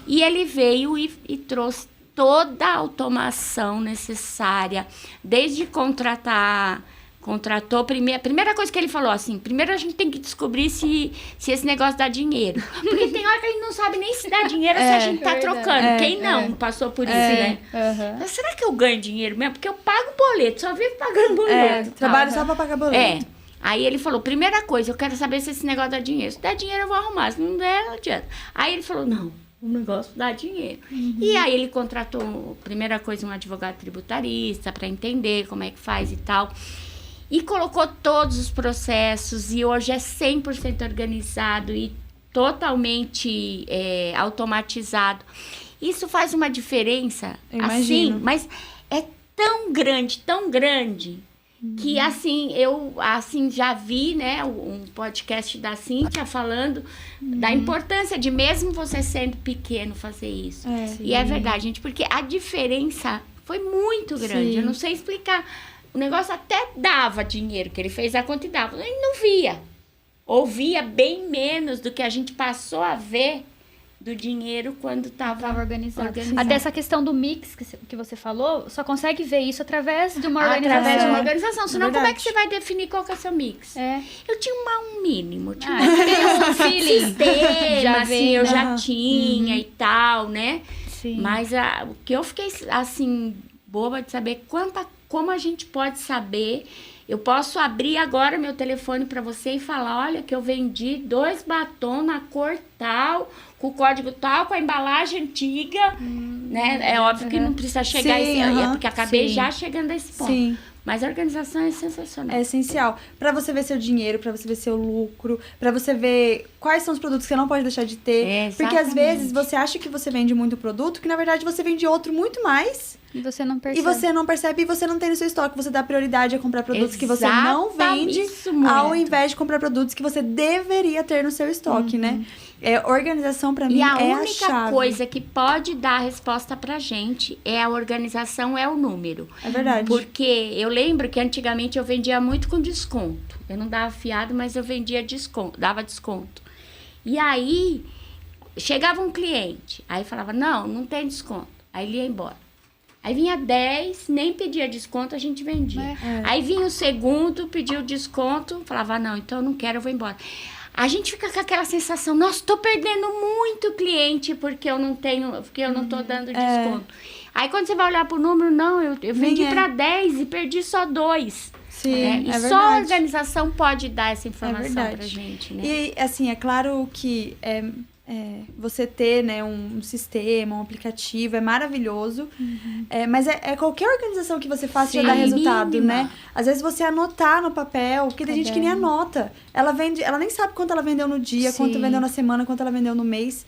E ele veio e trouxe toda a automação necessária, desde contratou, a primeira coisa que ele falou, assim, primeiro a gente tem que descobrir se esse negócio dá dinheiro. Porque tem hora que a gente não sabe nem se dá dinheiro se a gente tá trocando. Quem não passou por isso, né? Mas será que eu ganho dinheiro mesmo? Porque eu pago boleto, só vivo pagando boleto. Trabalho só pra pagar boleto. Aí ele falou, primeira coisa, eu quero saber se esse negócio dá dinheiro. Se der dinheiro, eu vou arrumar. Se não der, não adianta. Aí ele falou, não, o negócio dá dinheiro. E aí ele contratou, primeira coisa, um advogado tributarista para entender como é que faz e tal. E colocou todos os processos e hoje é 100% organizado e totalmente automatizado. Isso faz uma diferença, assim, mas é tão grande, que assim, eu já vi, né, um podcast da Cíntia falando da importância de mesmo você sendo pequeno fazer isso. E é verdade, gente, porque a diferença foi muito grande, eu não sei explicar. O negócio até dava dinheiro, que ele fez a conta e dava. Ele não via. Ou via bem menos do que a gente passou a ver do dinheiro quando estava organizado. Até essa questão do mix que você falou, só consegue ver isso através de uma organização. Através de uma organização. Senão, como é que você vai definir qual que é o seu mix? Eu tinha um mínimo. Tinha um sistema, assim, eu já tinha e tal, né? Sim. Mas o que eu fiquei, assim, boba de saber como a gente pode saber. Eu posso abrir agora meu telefone para você e falar, olha, que eu vendi 2 batons na cor tal, com o código tal, com a embalagem antiga, né? É óbvio que não precisa chegar porque acabei já chegando a esse ponto. Sim. Mas a organização é sensacional. É essencial. Para você ver seu dinheiro, para você ver seu lucro, para você ver quais são os produtos que você não pode deixar de ter. Porque às vezes você acha que você vende muito produto, que na verdade você vende outro muito mais. E você não percebe. E você não percebe e você não tem no seu estoque. Você dá prioridade a comprar produtos que você não vende, ao invés de comprar produtos que você deveria ter no seu estoque, né? Organização, pra mim, é a chave. E a única coisa que pode dar a resposta pra gente é a organização, é o número. É verdade. Porque eu lembro que antigamente eu vendia muito com desconto. Eu não dava fiado, mas eu vendia desconto, dava desconto. E aí, chegava um cliente, aí falava, não tem desconto. Aí ele ia embora. Aí vinha 10, nem pedia desconto, a gente vendia. Aí vinha o segundo, pediu desconto, falava, não, então eu não quero, eu vou embora. A gente fica com aquela sensação, nossa, tô perdendo muito cliente porque eu não tô dando desconto. Aí quando você vai olhar pro número, não, eu vendi para 10 e perdi só 2. Sim, e só a organização pode dar essa informação pra gente, né? E assim, é claro que você ter, né, um sistema, um aplicativo é maravilhoso, mas qualquer organização que você faça já dá resultado, mínima, né? Às vezes você anotar no papel, porque tem gente que nem anota. Ela nem sabe quanto ela vendeu no dia, quanto vendeu na semana, quanto ela vendeu no mês.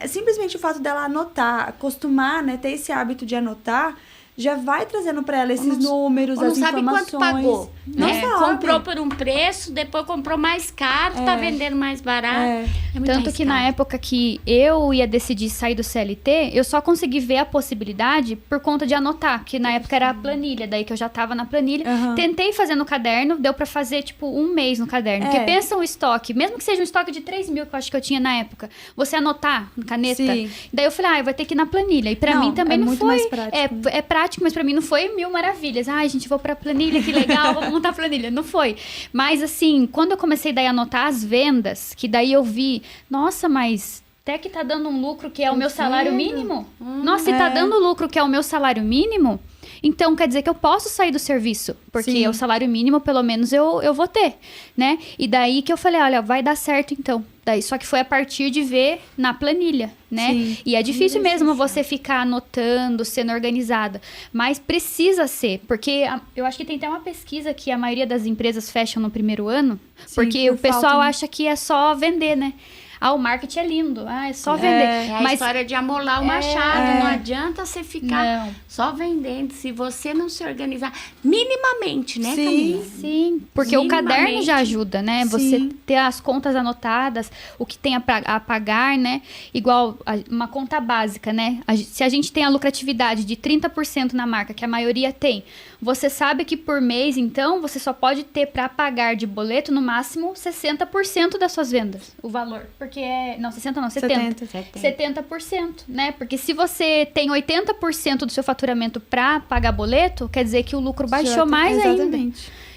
Simplesmente o fato dela anotar, acostumar, né, ter esse hábito de anotar, já vai trazendo para ela esses números, as informações. Não sabe quanto pagou. Não sabe. Comprou por um preço, depois comprou mais caro, tá vendendo mais barato. É muito Tanto que na época que eu ia decidir sair do CLT, eu só consegui ver a possibilidade por conta de anotar, que na época era a planilha, daí que eu já tava na planilha. Tentei fazer no caderno, deu para fazer tipo 1 mês no caderno. Porque pensa um estoque, mesmo que seja um estoque de 3 mil, que eu acho que eu tinha na época, você anotar na caneta. Sim. Daí eu falei, eu vou ter que ir na planilha. E pra mim também não foi. Mais prático. É prático, mas pra mim não foi 1000 maravilhas. Ai, gente, vou pra planilha, que legal, vou montar a planilha. Não foi. Mas, assim, quando eu comecei daí a anotar as vendas, que daí eu vi, nossa, mas até que tá dando um lucro que é o meu salário mínimo. Nossa, se tá dando lucro que é o meu salário mínimo, então quer dizer que eu posso sair do serviço. Porque o salário mínimo, pelo menos, eu vou ter, né? E daí que eu falei, olha, vai dar certo então. Daí, só que foi a partir de ver na planilha, né? Sim. E é difícil mesmo você ficar anotando, sendo organizada. Mas precisa ser, porque eu acho que tem até uma pesquisa que a maioria das empresas fecham no primeiro ano, porque o pessoal acha que é só vender, né? O marketing é lindo. É só vender. É a história de amolar o machado. Não adianta você ficar só vendendo. Se você não se organizar minimamente, né, Camila? Sim, porque o caderno já ajuda, né? Você ter as contas anotadas, o que tem a pagar, né? Igual uma conta básica, né? Se a gente tem a lucratividade de 30% na marca, que a maioria tem, você sabe que por mês, então, você só pode ter para pagar de boleto, no máximo, 60% das suas vendas, o valor. Porque não, 60 não, 70. 70%, né? Porque se você tem 80% do seu faturamento para pagar boleto, quer dizer que o lucro baixou mais ainda.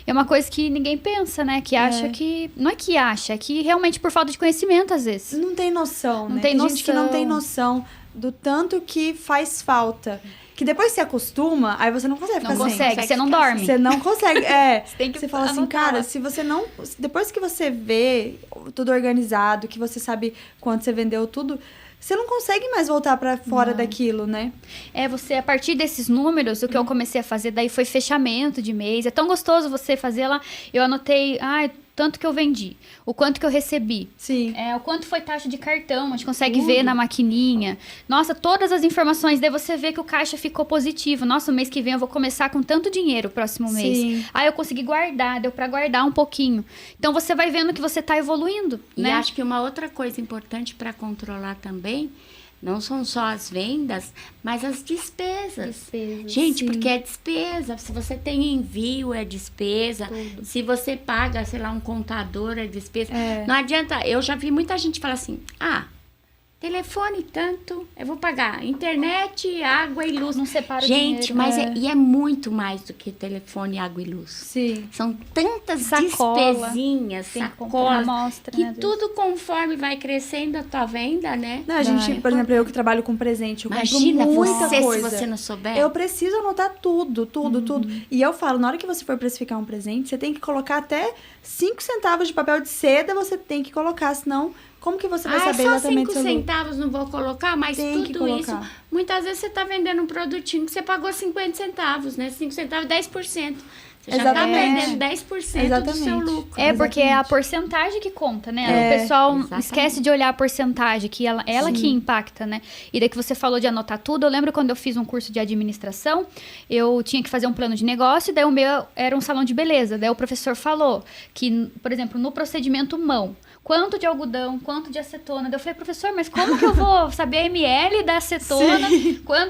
É uma coisa que ninguém pensa, né? Que acha que... Não é que acha, é que realmente por falta de conhecimento, às vezes. Não tem noção, né? Tem noção. Gente que não tem noção do tanto que faz falta. Que depois você acostuma, aí você não consegue ficar sem. Não consegue, você não dorme. Você não consegue, Você fala assim, cara, se você não... Depois que você vê tudo organizado, que você sabe quanto você vendeu tudo, você não consegue mais voltar pra fora daquilo, né? Você, a partir desses números, o que eu comecei a fazer daí foi fechamento de mês. É tão gostoso você fazer lá. Eu anotei, tanto que eu vendi, o quanto que eu recebi. Sim. O quanto foi taxa de cartão, a gente consegue ver na maquininha. Nossa, todas as informações, daí você vê que o caixa ficou positivo. Nossa, o mês que vem eu vou começar com tanto dinheiro, próximo mês. Sim. Eu consegui guardar, deu pra guardar um pouquinho. Então, você vai vendo que você tá evoluindo, né? E acho que uma outra coisa importante para controlar também, não são só as vendas, mas as despesas. Gente, porque é despesa. Se você tem envio, é despesa. Tudo. Se você paga, sei lá, um contador, é despesa. Não adianta. Eu já vi muita gente falar assim, telefone tanto, eu vou pagar internet, água e luz. Não separa o gente, dinheiro. mas é muito mais do que telefone, água e luz. Sim. São tantas Sacola, despesinhas, sacolas, que tudo conforme vai crescendo a tua venda, né? Não, a gente, por exemplo, eu que trabalho com presente, eu Imagina compro muita você, coisa. se você não souber. Eu preciso anotar tudo. E eu falo, na hora que você for precificar um presente, você tem que colocar até 5 centavos de papel de seda, você tem que colocar, senão... Como que você vai saber exatamente? Só 5 centavos não vou colocar, mas tem tudo isso, muitas vezes você está vendendo um produtinho que você pagou 50 centavos, né? 5 centavos, 10%. Você já está perdendo 10% do seu lucro. Porque é a porcentagem que conta, né? O pessoal esquece de olhar a porcentagem, que ela que impacta, né? E daí que você falou de anotar tudo, eu lembro quando eu fiz um curso de administração, eu tinha que fazer um plano de negócio, e daí o meu era um salão de beleza. Daí o professor falou que, por exemplo, no procedimento mão, quanto de algodão, quanto de acetona. Daí eu falei, professor, mas como que eu vou saber a ml da acetona?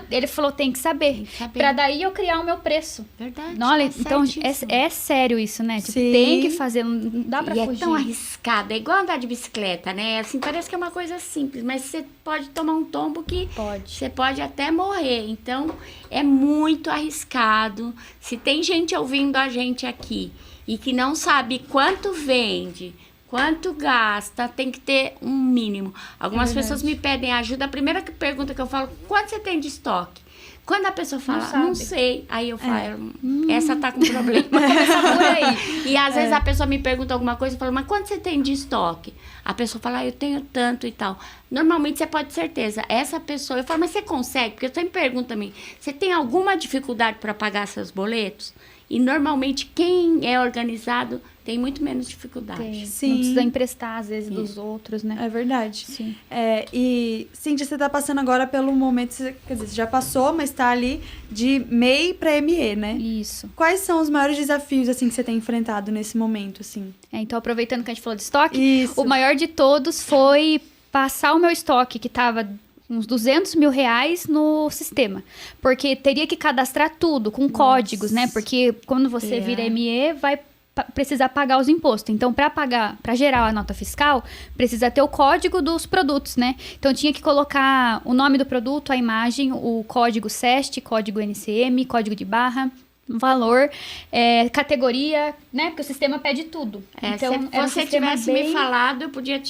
Ele falou, tem que saber. Pra daí eu criar o meu preço. Verdade. Olha, então é sério isso, né? Tipo, tem que fazer, não dá pra fugir. É tão arriscado, é igual andar de bicicleta, né? Assim, parece que é uma coisa simples, mas você pode tomar um tombo que você pode até morrer. Então, é muito arriscado. Se tem gente ouvindo a gente aqui e que não sabe quanto vende, quanto gasta, tem que ter um mínimo. Algumas pessoas me pedem ajuda. A primeira pergunta que eu falo, quanto você tem de estoque? Quando a pessoa fala, não sei, aí eu falo, essa tá com problema. Começa por aí. E às vezes a pessoa me pergunta alguma coisa e fala, mas quanto você tem de estoque? A pessoa fala, eu tenho tanto e tal. Normalmente você pode ter certeza. Essa pessoa, eu falo, mas você consegue? Porque eu sempre pergunto também, você tem alguma dificuldade para pagar seus boletos? E normalmente quem é organizado tem muito menos dificuldade. Sim. Não precisa emprestar, às vezes, dos outros, né? É verdade. Sim. E, Cíntia, você tá passando agora pelo momento, quer dizer, você já passou, mas tá ali de MEI para ME, né? Isso. Quais são os maiores desafios, assim, que você tem enfrentado nesse momento, assim? Então, aproveitando que a gente falou de estoque, o maior de todos foi passar o meu estoque, que tava uns R$200 mil no sistema. Porque teria que cadastrar tudo com códigos, né? Porque quando você vira ME, vai precisar pagar os impostos. Então, para gerar a nota fiscal, precisa ter o código dos produtos, né? Então, tinha que colocar o nome do produto, a imagem, o código SEST, código NCM, código de barra, valor, categoria, né? Porque o sistema pede tudo. Então, se você tivesse me falado, eu podia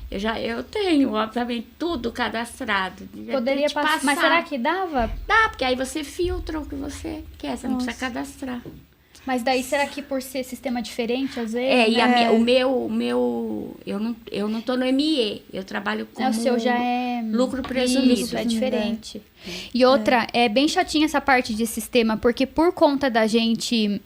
eu tenho, obviamente, tudo cadastrado. Poderia passar. Mas será que dava? Dá, porque aí você filtra o que você quer, você não precisa cadastrar. Mas daí, será que por ser sistema diferente, às vezes? O meu, eu não tô no ME, eu trabalho com o seu já é lucro presumido. Isso, é diferente. E outra, é bem chatinha essa parte de sistema, porque por conta da gente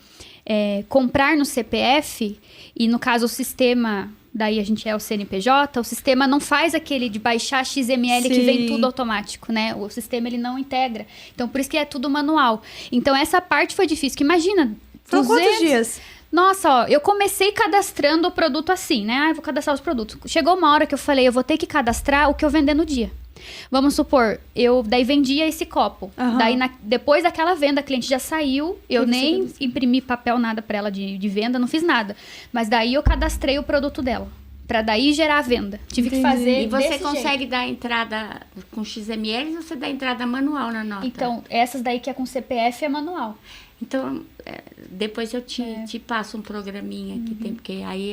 comprar no CPF, e no caso o sistema, daí a gente é o CNPJ, o sistema não faz aquele de baixar XML que vem tudo automático, né? O sistema ele não integra. Então por isso que é tudo manual. Então essa parte foi difícil, que imagina... Foram quantos dias? Nossa, ó, eu comecei cadastrando o produto assim, né? Eu vou cadastrar os produtos. Chegou uma hora que eu falei, eu vou ter que cadastrar o que eu vender no dia. Vamos supor, eu daí vendia esse copo. Daí, depois daquela venda, a cliente já saiu. Eu nem imprimi papel, nada pra ela de venda, não fiz nada. Mas daí eu cadastrei o produto dela. Pra daí gerar a venda. Tive que fazer. E você consegue dar entrada com XML ou você dá entrada manual na nota? Então, essas daí que é com CPF é manual. Então, depois eu te passo um programinha que tem, porque aí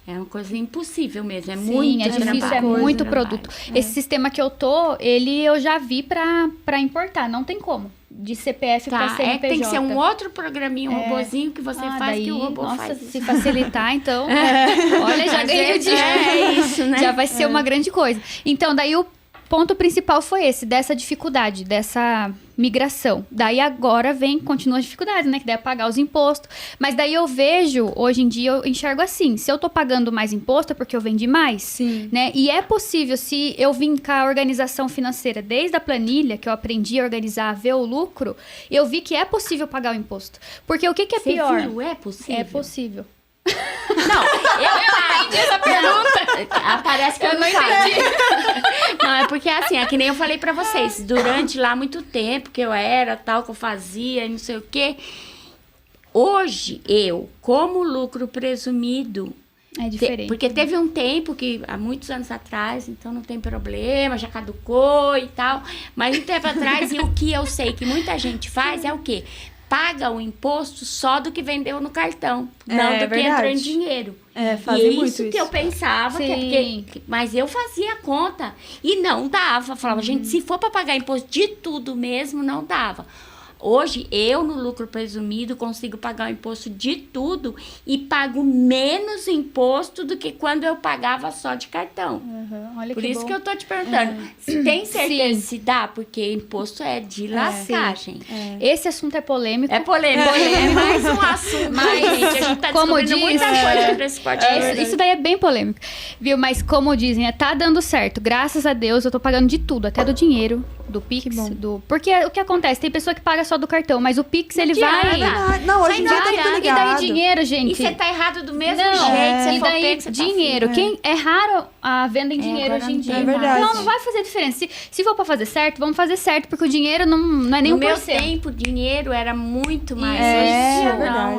é uma coisa impossível mesmo. É muito difícil, trabalho, é muito produto. Esse sistema que eu tô, eu já vi pra importar, não tem como. De CPF pra CNPJ. Tem que ser um outro programinha, um robozinho que você faz, daí, que o robô faz. Se facilitar, então, olha, já ganhei o dia. É isso, né? Já vai ser uma grande coisa. Então, daí o ponto principal foi esse, dessa dificuldade, dessa migração. Daí agora continua as dificuldades, né? Que daí é pagar os impostos. Mas daí eu vejo, hoje em dia, eu enxergo assim, se eu tô pagando mais imposto é porque eu vendi mais, né? E é possível, se eu vim com a organização financeira desde a planilha, que eu aprendi a organizar, a ver o lucro, eu vi que é possível pagar o imposto. Porque o que é pior? Viu? É possível? É possível. Não, eu entendi essa pergunta. Parece que eu não entendi. Não, é porque assim, é que nem eu falei pra vocês, durante lá muito tempo que eu era, tal, que eu fazia, não sei o quê. Hoje, como lucro presumido, é diferente. Porque teve um tempo que, há muitos anos atrás, então não tem problema, já caducou e tal. Mas um tempo atrás, e o que eu sei que muita gente faz é o quê? Paga o imposto só do que vendeu no cartão, não do que entrou em dinheiro. Fazem muito isso que eu pensava, mas eu fazia a conta e não dava. Falava, gente, se for para pagar imposto de tudo mesmo, não dava. Hoje, eu, no lucro presumido, consigo pagar o imposto de tudo e pago menos imposto do que quando eu pagava só de cartão. Olha Por que isso bom. que eu tô te perguntando. Tem certeza se dá? Porque imposto é de lascar, gente. Esse assunto é polêmico. É polêmico. É mais um assunto. Mas, gente, a gente tá descobrindo muita coisa sobre esse podcast. Isso daí é bem polêmico. Viu? Mas como dizem, tá dando certo. Graças a Deus, eu tô pagando de tudo. Até do dinheiro, do Pix. Porque o que acontece? Tem pessoa que paga só do cartão, mas o Pix, ele vai... Não, hoje em dia tá tudo ligado. E daí dinheiro, gente... E você tá errado do mesmo jeito. E daí dinheiro. É raro a venda em dinheiro hoje em dia. É verdade. Então, não vai fazer diferença. Se for pra fazer certo, vamos fazer certo, porque o dinheiro não é nem 1%. No meu tempo, dinheiro era muito mais. Não,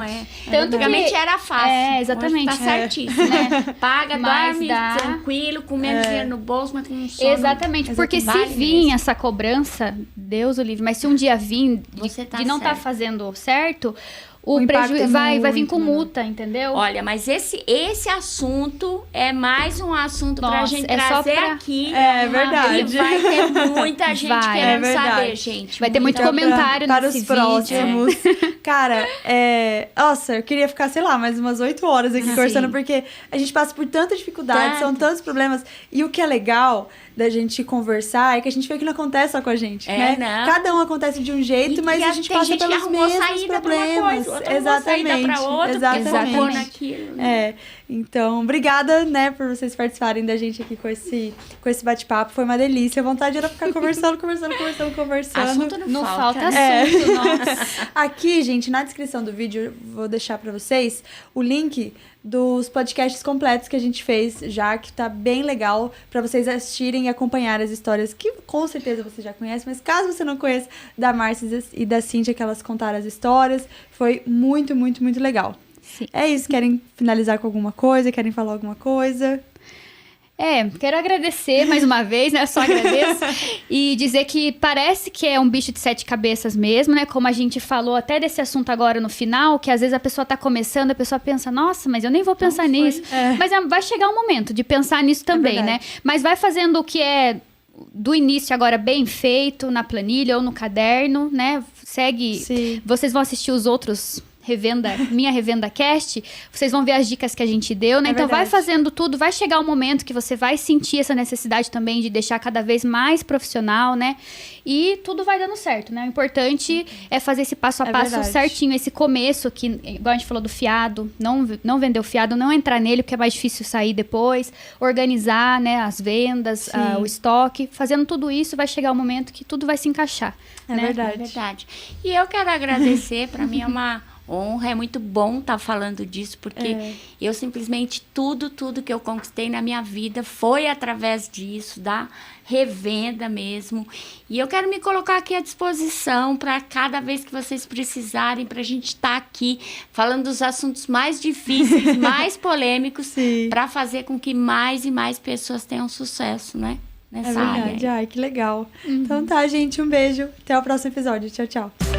Tanto antigamente que... era fácil. Exatamente. Hoje tá certíssimo, né? Paga, Mas dorme, tranquilo, com menos dinheiro no bolso, mas com sono. Exatamente, porque se vir essa cobrança, Deus o livre, mas se um dia vir de não estar fazendo certo, o prejuízo vai vir com multa, entendeu? Olha, mas esse assunto é mais um assunto pra gente trazer aqui. É verdade. E vai ter muita gente querendo saber, gente. Vai ter muito comentário para nesse os próximos. Cara, nossa, eu queria ficar, sei lá, mais umas 8 horas aqui conversando, porque a gente passa por tanta dificuldade, são tantos problemas. E o que é legal da gente conversar é que a gente vê que não acontece só com a gente, né? Não. Cada um acontece de um jeito, mas a gente passa pelos mesmos problemas. Exatamente. Exatamente. Naquilo, Então, obrigada, né, por vocês participarem da gente aqui com esse bate-papo. Foi uma delícia. A vontade era ficar conversando. Assunto não falta assunto, nossa. Aqui, gente, na descrição do vídeo, eu vou deixar pra vocês o link dos podcasts completos que a gente fez já, que tá bem legal pra vocês assistirem e acompanhar as histórias que com certeza você já conhece, mas caso você não conheça, da Márcia e da Cíntia, que elas contaram as histórias, foi muito, muito, muito legal. Sim. É isso, querem finalizar com alguma coisa? Querem falar alguma coisa? Quero agradecer mais uma vez, né? Só agradeço. E dizer que parece que é um bicho de 7 cabeças mesmo, né? Como a gente falou até desse assunto agora no final, que às vezes a pessoa tá começando, a pessoa pensa, nossa, mas eu nem vou pensar nisso. Mas vai chegar um momento de pensar nisso também, né? Mas vai fazendo o que é do início agora bem feito, na planilha ou no caderno, né? Segue. Sim. Vocês vão assistir os outros Minha Revenda Cast, vocês vão ver as dicas que a gente deu, né? Então vai fazendo tudo, vai chegar o momento que você vai sentir essa necessidade também de deixar cada vez mais profissional, né? E tudo vai dando certo, né? O importante é fazer esse passo a passo certinho, esse começo que, igual a gente falou do fiado, não vender o fiado, não entrar nele, porque é mais difícil sair depois, organizar, né, as vendas, o estoque, fazendo tudo isso, vai chegar o momento que tudo vai se encaixar. É verdade. É verdade. E eu quero agradecer, para mim é uma honra, é muito bom estar falando disso, porque eu simplesmente, tudo que eu conquistei na minha vida foi através disso, da revenda mesmo. E eu quero me colocar aqui à disposição para cada vez que vocês precisarem, para a gente estar aqui falando dos assuntos mais difíceis, mais polêmicos, para fazer com que mais e mais pessoas tenham sucesso, né? Nessa área. Ai, que legal. Então tá, gente, um beijo. Até o próximo episódio. Tchau, tchau.